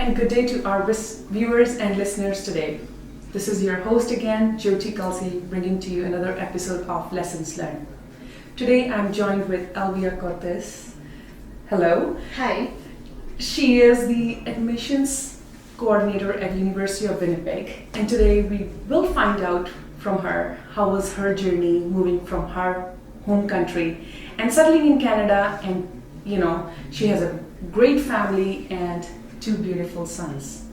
and good day to our viewers and listeners today. This is your host again, Jyoti Kalsi, bringing to you another episode of Lessons Learned. Today I'm joined with Elvia Cortez. Hello. Hi. She is the admissions coordinator at University of Winnipeg, and today we will find out from her how was her journey moving from her home country and settling in Canada. And she has a great family and two beautiful sons.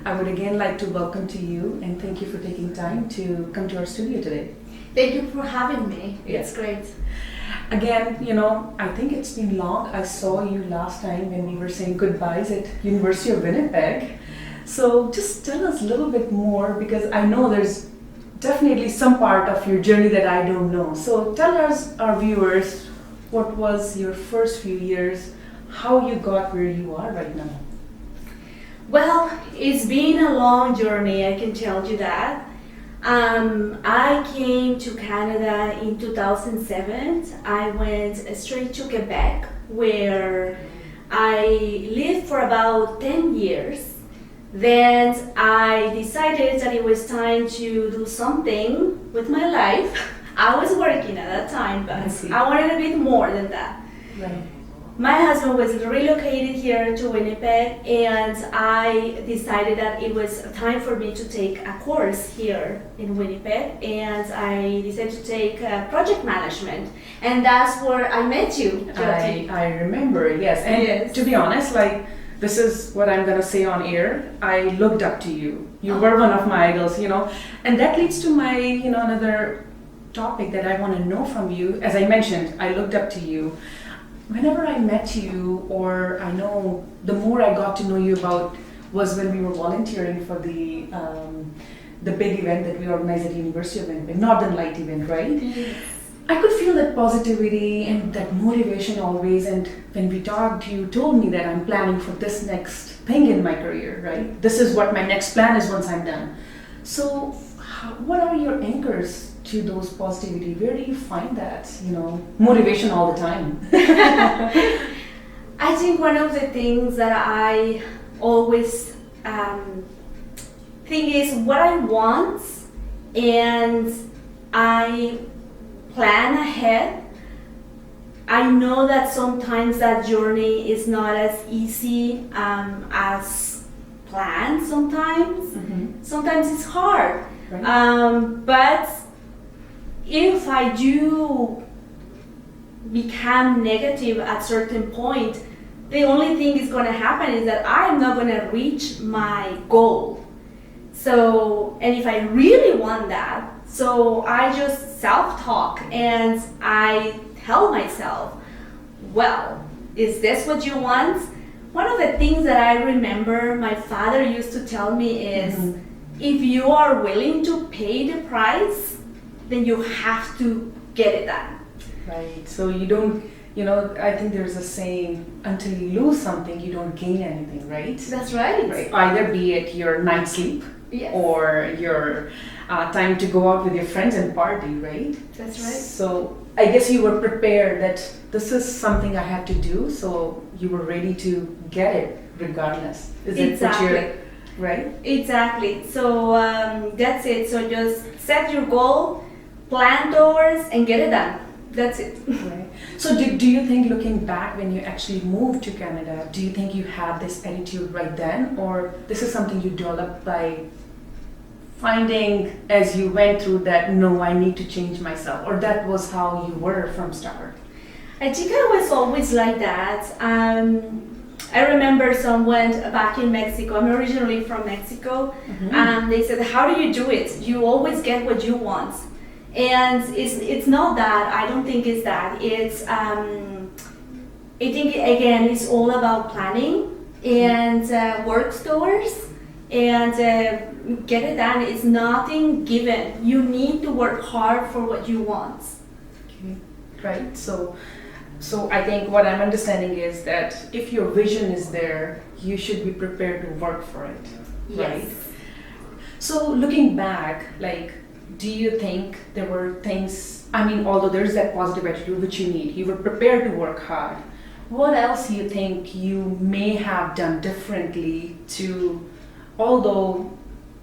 I would again like to welcome to you and thank you for taking time to come to our studio today. Thank you for having me. Yes. It's great. Again, I think it's been long. I saw you last time when we were saying goodbyes at University of Winnipeg. So just tell us a little bit more, because I know there's definitely some part of your journey that I don't know. So tell us, our viewers, what was your first few years, how you got where you are right now. Well, it's been a long journey, I can tell you that. I came to Canada in 2007. I went straight to Quebec, where I lived for about 10 years. Then I decided that it was time to do something with my life. I was working at that time, but I wanted a bit more than that. Right. My husband was relocated here to Winnipeg, and I decided that it was time for me to take a course here in Winnipeg, and I decided to take project management, and that's where I met you, Jyoti. I remember, yes. And Yes. to be honest, this is what I'm gonna say on air. I looked up to you. You were one of my idols, and that leads to my, another topic that I want to know from you. As I mentioned, I looked up to you. Whenever I met you, or I know, the more I got to know you about was when we were volunteering for the big event that we organized at University of Winnipeg, Northern Light event, right? Yes. I could feel that positivity and that motivation always. And when we talked, you told me that I'm planning for this next thing in my career, right? This is what my next plan is once I'm done. So, what are your anchors to those positivity? Where do you find that, motivation all the time? I think one of the things that I always think is what I want, and I plan ahead. I know that sometimes that journey is not as easy as planned sometimes. Mm-hmm. Sometimes it's hard. Right. But if I do become negative at certain point, the only thing is going to happen is that I'm not going to reach my goal. So, and if I really want that, so I just self-talk and I tell myself, well, is this what you want? One of the things that I remember my father used to tell me is, if you are willing to pay the price, then you have to get it done. Right. So you don't, I think there's a saying, until you lose something, you don't gain anything, right? That's right. Right. Either be it your night sleep, Yes. or your time to go out with your friends and party, right? That's right. So I guess you were prepared that this is something I have to do, so you were ready to get it regardless. Is Exactly. it what you're, right? Exactly. So that's it. So just set your goal, plan towards, and get it done. That's it. Right. So do you think, looking back when you actually moved to Canada, do you think you had this attitude right then, or this is something you developed by finding as you went through that, no, I need to change myself, or that was how you were from start? I think I was always like that. I remember someone back in Mexico, I'm originally from Mexico, and they said, how do you do it? You always get what you want. And it's not that. I don't think it's that. It's I think again it's all about planning and work towards and get it done. It's nothing given. You need to work hard for what you want. Okay. Right. So I think what I'm understanding is that if your vision is there, you should be prepared to work for it. Right? Yes. So looking back, do you think there were things, although there's that positive attitude which you need, you were prepared to work hard, What else you think you may have done differently to, although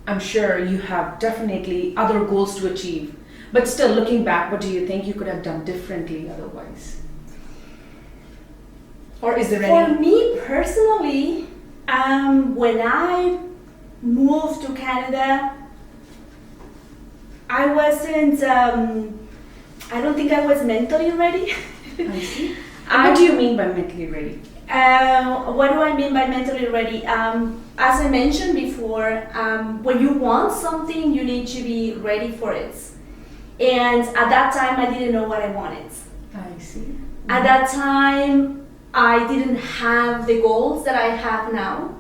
I'm sure you have definitely other goals to achieve, but still looking back, what do you think you could have done differently otherwise? Or is there any? For me personally, when I moved to Canada, I wasn't, I don't think I was mentally ready. I see. What do you mean by mentally ready? What do I mean by mentally ready? As I mentioned before, when you want something, you need to be ready for it. And at that time, I didn't know what I wanted. I see. At that time, I didn't have the goals that I have now.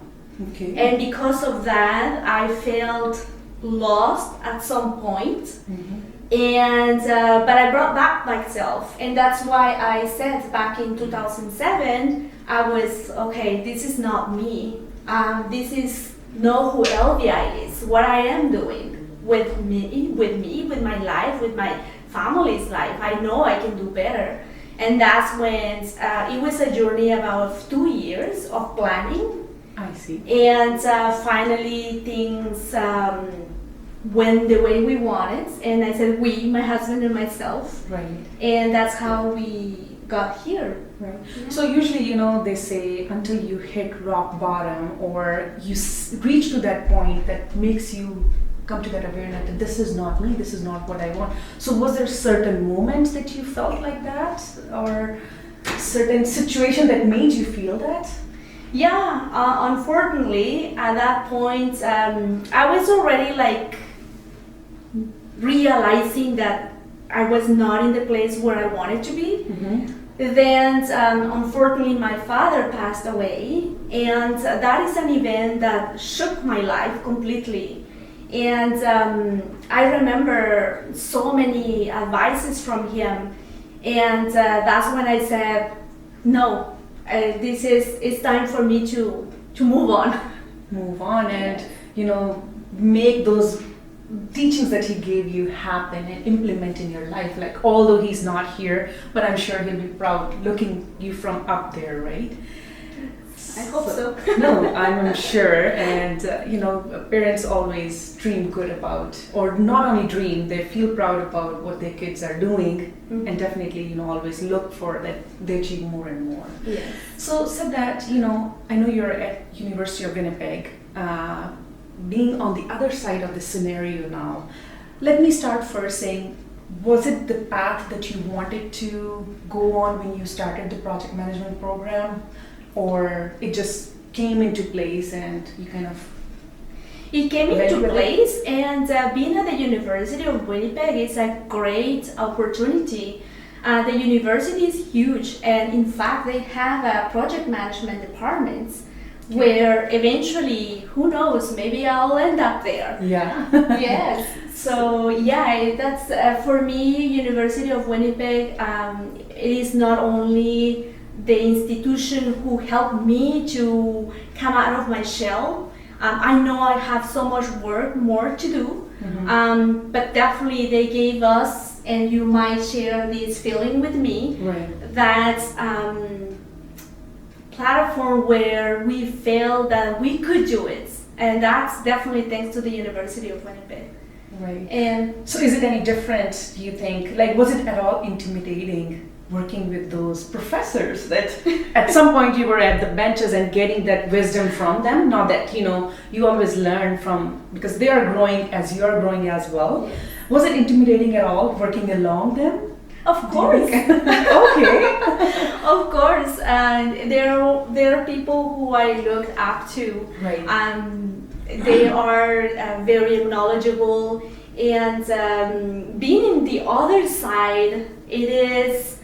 Okay. And because of that, I felt lost at some point. Mm-hmm. And but I brought back myself, and that's why I said back in 2007, I was okay. This is not me. This is not who Elvia is. What I am doing with me, with my life, with my family's life. I know I can do better, and that's when it was a journey about 2 years of planning. I see. And finally, things went the way we wanted, and I said we, my husband and myself, Right. and that's how we got here. Right. Yeah. So usually, they say until you hit rock bottom or you reach to that point that makes you come to that awareness that this is not me, this is not what I want. So was there certain moments that you felt like that, or certain situation that made you feel that? Yeah, unfortunately, at that point, I was already realizing that I was not in the place where I wanted to be. Mm-hmm. Then, unfortunately, my father passed away, and that is an event that shook my life completely. And I remember so many advices from him, and that's when I said, no, it's time for me to move on. Move on and, make those teachings that he gave you happen and implement in your life. Like, although he's not here, but I'm sure he'll be proud looking you from up there, right? I hope so. No, I'm sure. And, parents always dream good about, or not only dream, they feel proud about what their kids are doing. Mm-hmm. And definitely, always look for that they achieve more and more. Yes. So that, I know you're at University of Winnipeg, being on the other side of the scenario now. Let me start first saying, was it the path that you wanted to go on when you started the project management program, or it just came into place and you kind of... It came into place, and being at the University of Winnipeg is a great opportunity. The university is huge, and in fact they have a project management department where eventually, who knows, maybe I'll end up there. Yeah. Yes. So yeah, that's for me, University of Winnipeg, it is not only the institution who helped me to come out of my shell. I know I have so much work more to do, Mm-hmm. but definitely they gave us, and you might share this feeling with me, Right. that platform where we felt that we could do it, and that's definitely thanks to the University of Winnipeg. Right. And So is it any different, do you think? Like, was it at all intimidating working with those professors that at some point you were at the benches and getting that wisdom from them? Not that, you always learn from, because they are growing as you are growing as well. Yes. Was it intimidating at all working along them? of course, Okay. of course, and there are people who I look up to. Right. They are very knowledgeable, and being in the other side, it is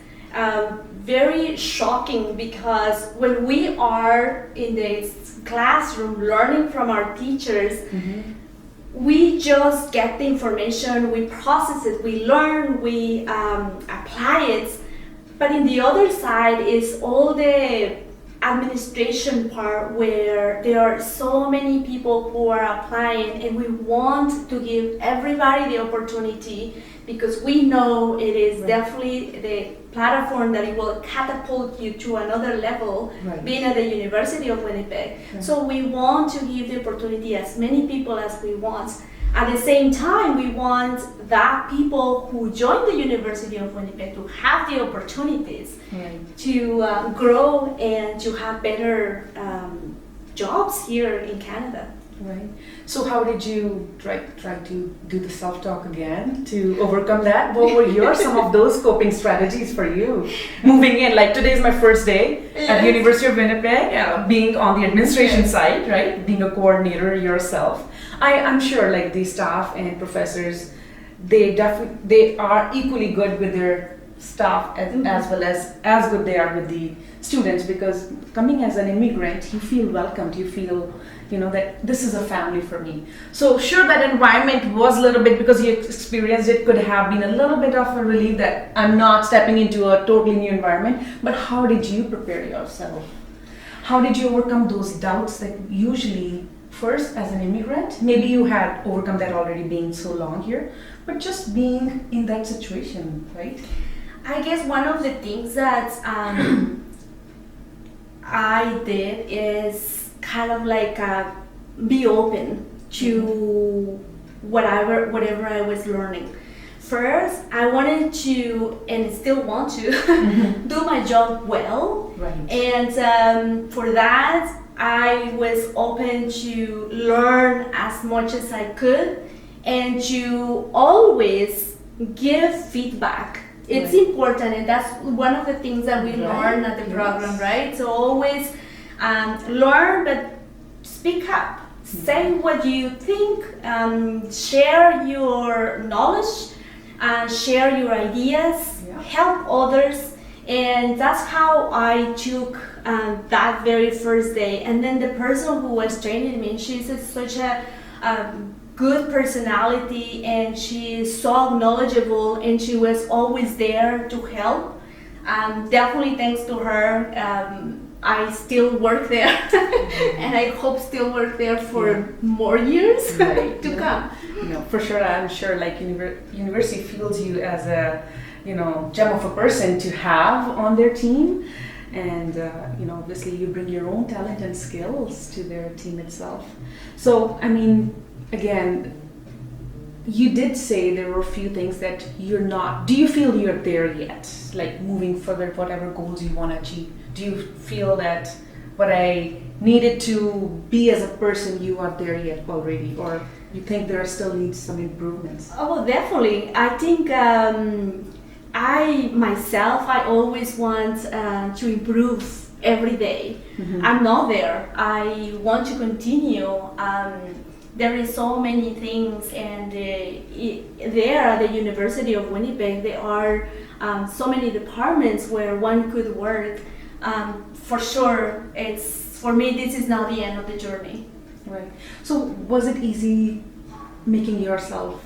very shocking, because when we are in the classroom learning from our teachers, Mm-hmm. we just get the information, we process it, we learn, we apply it. But in the other side is all the administration part where there are so many people who are applying, and we want to give everybody the opportunity because we know it is definitely the platform that it will catapult you to another level, being at the University of Winnipeg. So we want to give the opportunity as many people as we want. At the same time, we want that people who join the University of Winnipeg to have the opportunities to grow and to have better jobs here in Canada. Right. So how did you try to do the self-talk again to overcome that? What were some of those coping strategies for you? Moving in, like today is my first day at the University of Winnipeg, being on the administration side, right? Being a coordinator yourself. I'm sure like the staff and professors, they are equally good with their staff as well as good they are with the students, because coming as an immigrant, you feel welcomed, you feel that this is a family for me. So sure, that environment was a little bit, because you experienced it, could have been a little bit of a relief that I'm not stepping into a totally new environment. But how did you prepare yourself? How did you overcome those doubts that usually first as an immigrant, maybe you had overcome that already being so long here, but just being in that situation, right? I guess one of the things that I did is kind of like be open to whatever I was learning. First, I wanted to, and still want to, do my job well. Right. And for that, I was open to learn as much as I could and to always give feedback. It's important, and that's one of the things that we learn at the program, right? So always learn, but speak up. Say what you think, share your knowledge, share your ideas, help others. And that's how I took that very first day. And then the person who was training me, she's such a good personality, and she is so knowledgeable, and she was always there to help. Definitely thanks to her, I still work there, and I hope still work there for more years to come. For sure, I'm sure like university feels you as a gem of a person to have on their team, and obviously you bring your own talent and skills to their team itself. So I mean, again, you did say there were a few things that you're not. Do you feel you're there yet? Like moving further, whatever goals you want to achieve. Do you feel that what I needed to be as a person, you are there yet already, or you think there still needs some improvements? Oh, definitely. I think I always want to improve every day. I'm not there. I want to continue. There is so many things, and there at the University of Winnipeg, there are so many departments where one could work. For sure, for me, this is not the end of the journey. Right. So was it easy making yourself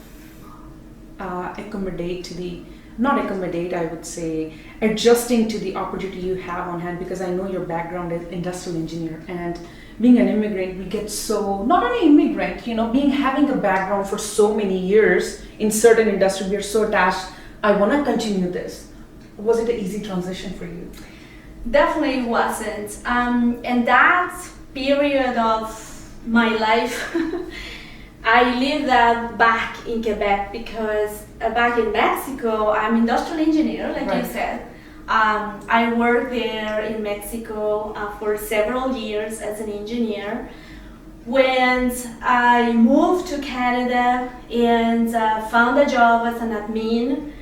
I would say, adjusting to the opportunity you have on hand? Because I know your background is industrial engineer, and being an immigrant, we get so, not only immigrant, having a background for so many years in certain industry, we are so attached, I want to continue this. Was it an easy transition for you? Definitely wasn't. And that period of my life, I lived that back in Quebec, because back in Mexico, I'm industrial engineer, like you said. I worked there in Mexico for several years as an engineer. When I moved to Canada and found a job as an admin,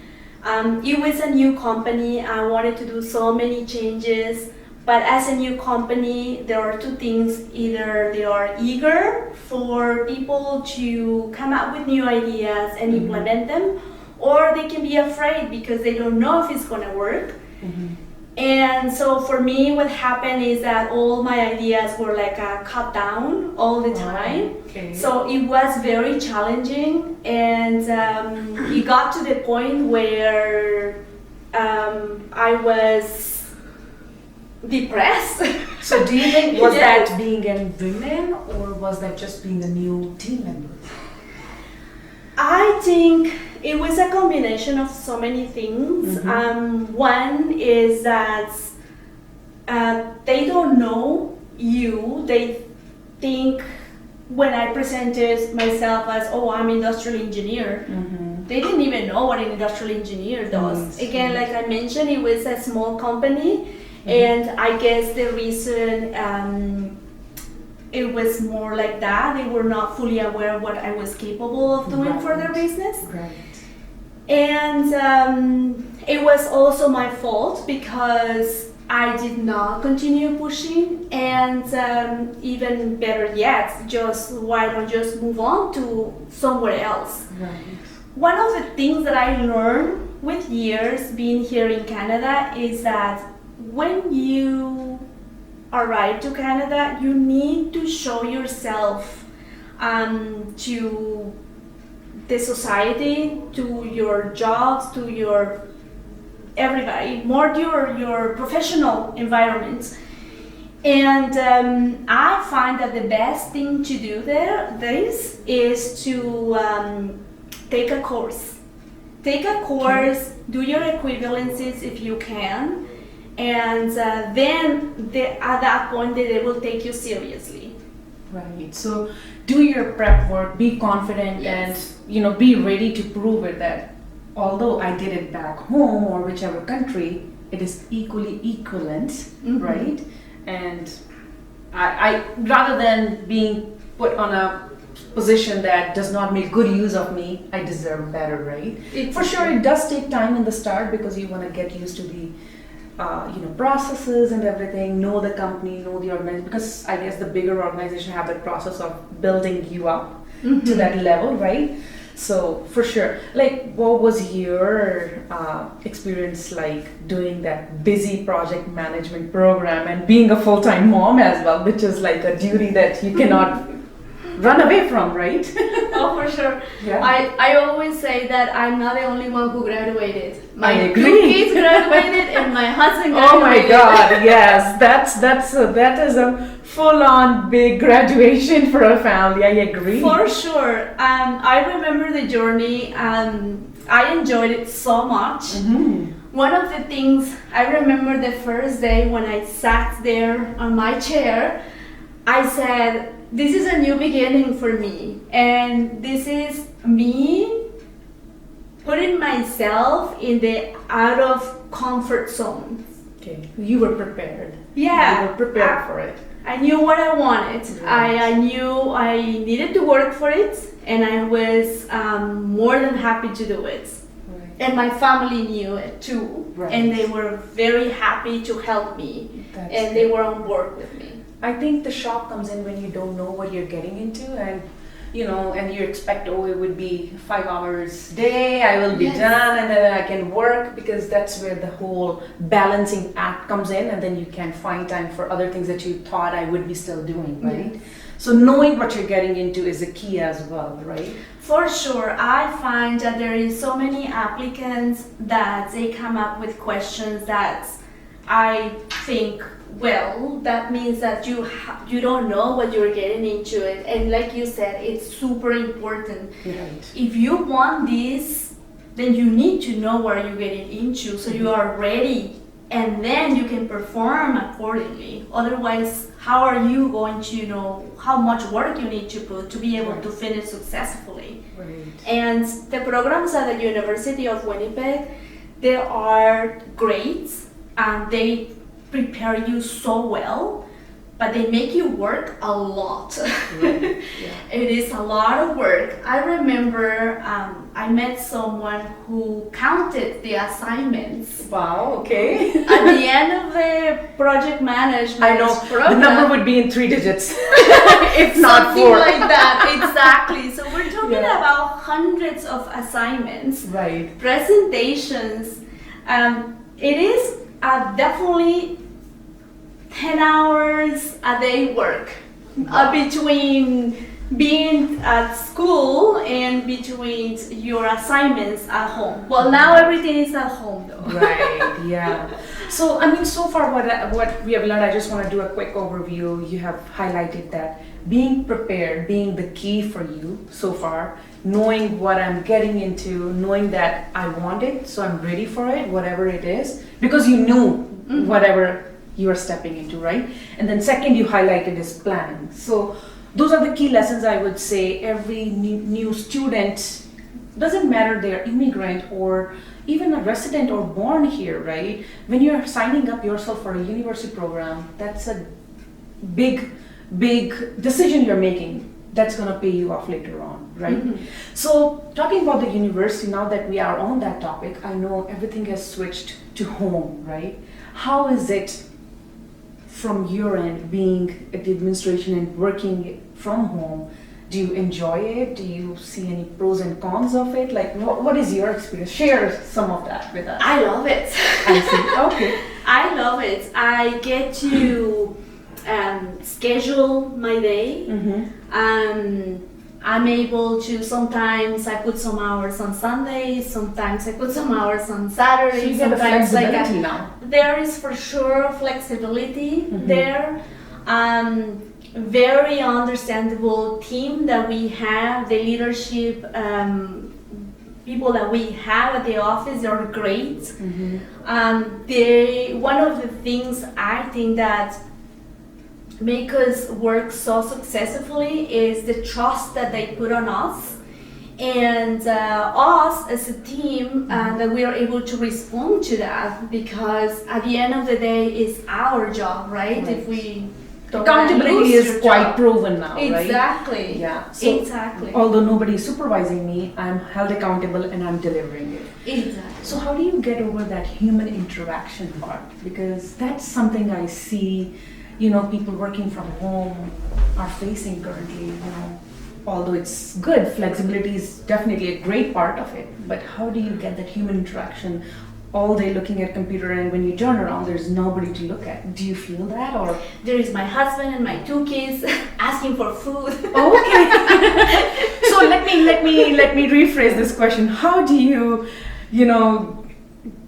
it was a new company. I wanted to do so many changes, but as a new company, there are two things. Either they are eager for people to come up with new ideas and implement them, or they can be afraid because they don't know if it's going to work. And so for me, what happened is that all my ideas were like cut down all the time. So it was very challenging, and it got to the point where I was depressed. So do you think was Yes. that being in women or was that just being a new team member? I think it was a combination of so many things. One is that they don't know you. They think when I presented myself as, oh, I'm industrial engineer, they didn't even know what an industrial engineer does. Again, like I mentioned, it was a small company, and I guess the reason it was more like that, they were not fully aware of what I was capable of doing for their business. Right. And it was also my fault because I did not continue pushing, and even better yet, why don't just move on to somewhere else. Right. One of the things that I learned with years being here in Canada is that when you arrive to Canada, you need to show yourself to the society, to your jobs, to your everybody, more your professional environment. And I find that the best thing to do is to take a course. Do your equivalencies if you can, and then at that point they will take you seriously. Right. So do your prep work, be confident, Yes. and be ready to prove it that although I did it back home or whichever country, it is equally equivalent, right? And I rather than being put on a position that does not make good use of me, I deserve better, right? For sure, it does take time in the start because you want to get used to the processes and everything, know the company, know the organization, because I guess the bigger organization have that process of building you up to that level, right? So for sure, like what was your experience like doing that busy project management program and being a full-time mom as well, which is like a duty that you cannot run away from, right? Oh, for sure. Yeah. I always say that I'm not the only one who graduated. I My agree. 2 kids graduated and my husband graduated. Oh my God! Yes, that is a full-on big graduation for a family. I agree. For sure. I remember the journey. I enjoyed it so much. One of the things I remember the first day when I sat there on my chair, I said, this is a new beginning for me, and this is me putting myself in the out of comfort zone. Okay, you were prepared. Yeah, You were prepared for it. I knew what I wanted. Right. I knew I needed to work for it, and I was more than happy to do it. Right. And my family knew it too, Right. and they were very happy to help me, That's and good. they were on board with me. I think the shock comes in when you don't know what you're getting into, and and you expect, oh, it would be 5 hours a day, I will be Yes. done, and then I can work, because that's where the whole balancing act comes in, and then you can find time for other things that you thought I would be still doing, right? So knowing what you're getting into is a key as well, right? For sure, I find that there is so many applicants that they come up with questions that I think, well, that means that you don't know what you're getting into it. And like you said, it's super important. Right. If you want this, then you need to know what you're getting into so you are ready, and then you can perform accordingly. Otherwise, how are you going to know how much work you need to put to be able to finish successfully? Right. And the programs at the University of Winnipeg, they are great, and they prepare you so well, but they make you work a lot. Right. Yeah. It is a lot of work. I remember I met someone who counted the assignments. Wow, okay. At the end of the project management I know, program, the number would be in 3 digits, if not something 4. like that, exactly. So we're talking Yeah. about hundreds of assignments, Right. presentations. It is definitely 10 hours a day work between being at school and between your assignments at home. Well, now everything is at home though. Right, yeah. So, I mean, so far what we have learned, I just want to do a quick overview. You have highlighted that being prepared, being the key for you so far, knowing what I'm getting into, knowing that I want it, so I'm ready for it, whatever it is, because you knew whatever you are stepping into, right? And then second, you highlighted is planning. So those are the key lessons I would say every new student, doesn't matter they're immigrant or even a resident or born here, right? When you're signing up yourself for a university program, that's a big decision you're making that's going to pay you off later on, right? So talking about the university, now that we are on that topic, I know everything has switched to home, right? How is it from your end being at the administration and working from home? Do you enjoy it? Do you see any pros and cons of it? Like, what is your experience? Share some of that with us. I love it. I see. Okay. I love it. I get to schedule my day. I'm able to, sometimes I put some hours on Sundays, sometimes I put some hours on Saturdays. So you get the sometimes flexibility now. There is for sure flexibility there. Very understandable team that we have, the leadership people that we have at the office are great. One of the things I think that make us work so successfully is the trust that they put on us, and us as a team, that we are able to respond to that, because at the end of the day it's our job, right? If we accountability is quite proven now, right? Exactly. Yeah. So exactly. Although nobody is supervising me, I'm held accountable and I'm delivering it. Exactly. So how do you get over that human interaction part? Because that's something I see, people working from home are facing currently, Although it's good, flexibility is definitely a great part of it. But how do you get that human interaction all day looking at computer, and when you turn around there's nobody to look at? Do you feel that? Or there is my husband and my 2 kids asking for food. Okay. So let me rephrase this question. How do you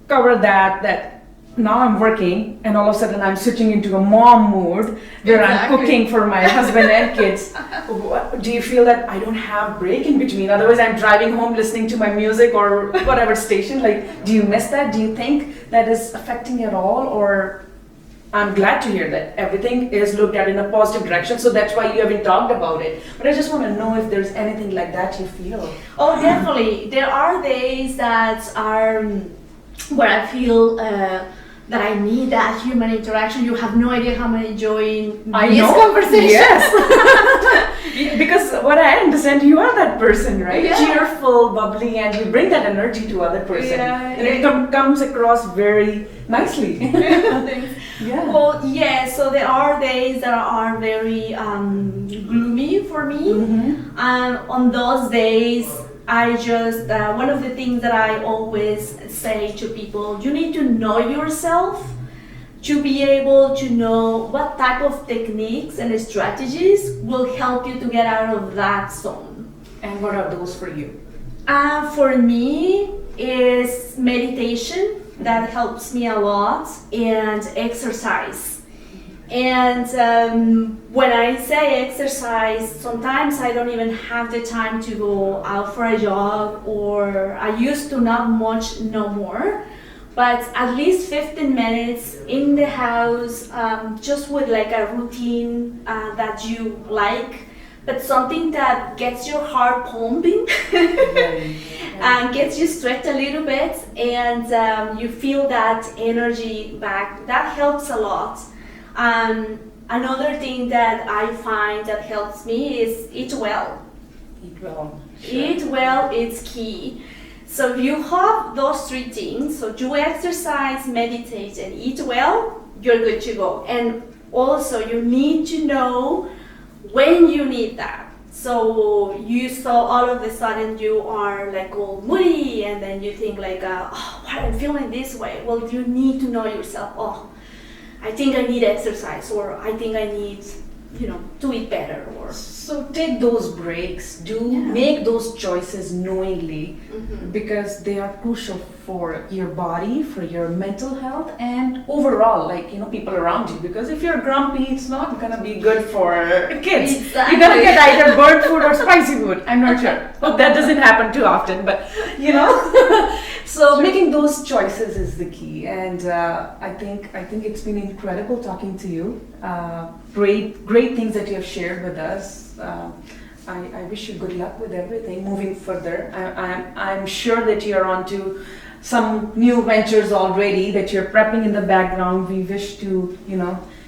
cover that now I'm working and all of a sudden I'm switching into a mom mood where I'm cooking for my husband and kids? Do you feel that I don't have break in between? Otherwise I'm driving home listening to my music or whatever station. Like, do you miss that? Do you think that is affecting at all? Or I'm glad to hear that everything is looked at in a positive direction, so that's why you haven't talked about it. But I just want to know if there's anything like that you feel. Oh, definitely. There are days that are where I feel that I need that human interaction. You have no idea how I'm enjoying this conversation. Yes. Because what I understand, you are that person, right? Yeah. Cheerful, bubbly, and you bring that energy to other person. Yeah, and it comes across very nicely. Thanks. Yeah. Well, yeah, so there are days that are very gloomy for me. On those days, I just, one of the things that I always say to people, you need to know yourself to be able to know what type of techniques and strategies will help you to get out of that zone. And what are those for you? For me, is meditation. That helps me a lot, and exercise. And when I say exercise, sometimes I don't even have the time to go out for a jog, or I used to, not much no more, but at least 15 minutes in the house, just with like a routine that you like, but something that gets your heart pumping and gets you stretched a little bit, and you feel that energy back. That helps a lot. Another thing that I find that helps me is eat well. Eat well. Sure. Eat well is key. So if you have those 3 things, so do exercise, meditate, and eat well, you're good to go. And also you need to know when you need that. So you saw all of a sudden you are like all moody, and then you think like, why I'm feeling this way? Well, you need to know yourself. I think I need exercise, or I think I need to eat better or. So take those breaks, Yeah. make those choices knowingly, Mhm. because they are crucial for your body, for your mental health, and overall, like, people around you. Because if you're grumpy, it's not gonna be good for kids. Exactly. You're gonna get either burnt food or spicy food. I'm not sure. Hope that doesn't happen too often, but So making those choices is the key, and I think it's been incredible talking to you. Great things that you have shared with us. I wish you good luck with everything moving further. I'm sure that you're on to some new ventures already that you're prepping in the background. We wish to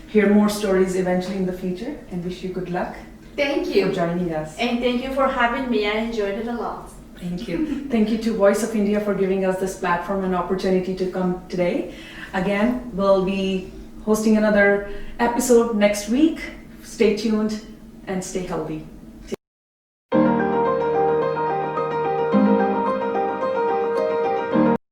hear more stories eventually in the future, and wish you good luck Thank for you. joining us. And thank you for having me. I enjoyed it a lot. Thank you. Thank you to Voice of India for giving us this platform and opportunity to come today. Again, we'll be hosting another episode next week. Stay tuned and stay healthy.